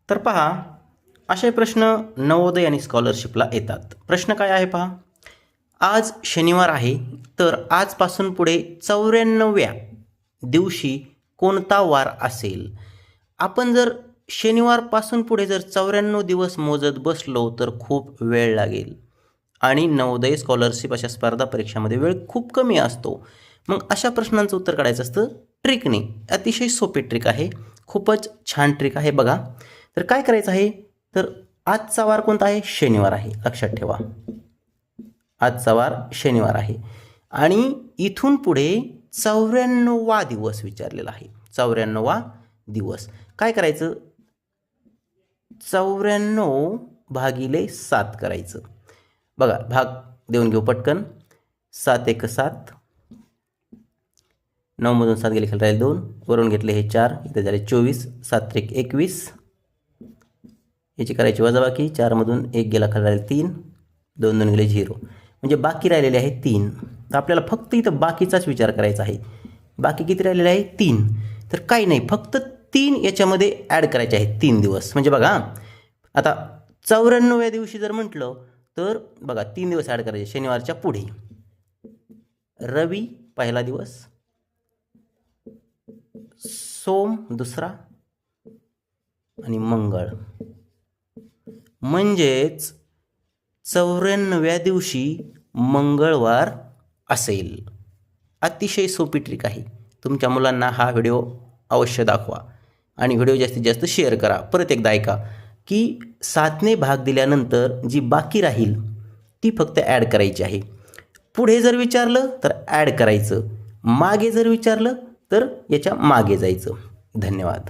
तर पहा, असे प्रश्न नवोदय आणि स्कॉलरशिपला येतात. प्रश्न काय आहे पहा, आज शनिवार आहे, तर आजपासून पुढे 94व्या दिवशी कोणता वार असेल? आपण जर शनिवारपासून पुढे जर 94 दिवस मोजत बसलो तर खूप वेळ लागेल आणि नवोदय स्कॉलरशिप अशा स्पर्धा परीक्षामध्ये वेळ खूप कमी असतो. मग अशा प्रश्नांचं उत्तर काढायचं असतं ट्रिकने. अतिशय सोपी ट्रिक आहे, खूपच छान ट्रिक आहे बघा. तर काय करायचं आहे, तर आजचा वार कोणता आहे? शनिवार आहे, लक्षात ठेवा. आजचा वार शनिवार आहे आणि इथून पुढे 94वा दिवस विचारलेला आहे. 94वा दिवस काय करायचं? 94 भागिले 7 करायचं. बघा, भाग देऊन घेऊ पटकन. 7 एक 7, 9 मधून 7 गेले खाली राहील 2, वरून घेतले हे 4, इथे झाले 24, 7 एक 21, याची करायची वजाबाकी. 4 मधून 1 गेला खाली राहील 3, 2 2 गेले 0, म्हणजे बाकी राहिलेले आहे 3. तर आपल्याला फक्त इथं बाकीचाच विचार करायचा आहे. बाकी किती राहिलेले आहे? 3. तर काही नाही, फक्त 3 याच्यामध्ये ॲड करायचे आहेत 3 दिवस. म्हणजे बघा, आता 94व्या दिवशी जर म्हटलं तर बघा 3 दिवस ॲड करायचे शनिवारच्या पुढे. रवी पहिला दिवस, सोम दुसरा आणि मंगळ. म्हणजेच 94व्या दिवशी मंगळवार असेल. अतिशय सोपी ट्रिक आहे. तुमच्या मुलांना हा व्हिडिओ अवश्य दाखवा आणि व्हिडिओ जास्तीत जास्त शेअर करा. परत एकदा ऐका की 7ने भाग दिल्यानंतर जी बाकी राहील ती फक्त ॲड करायची आहे. पुढे जर विचारलं तर ॲड करायचं, मागे जर विचारलं तर याच्या मागे जायचं. धन्यवाद.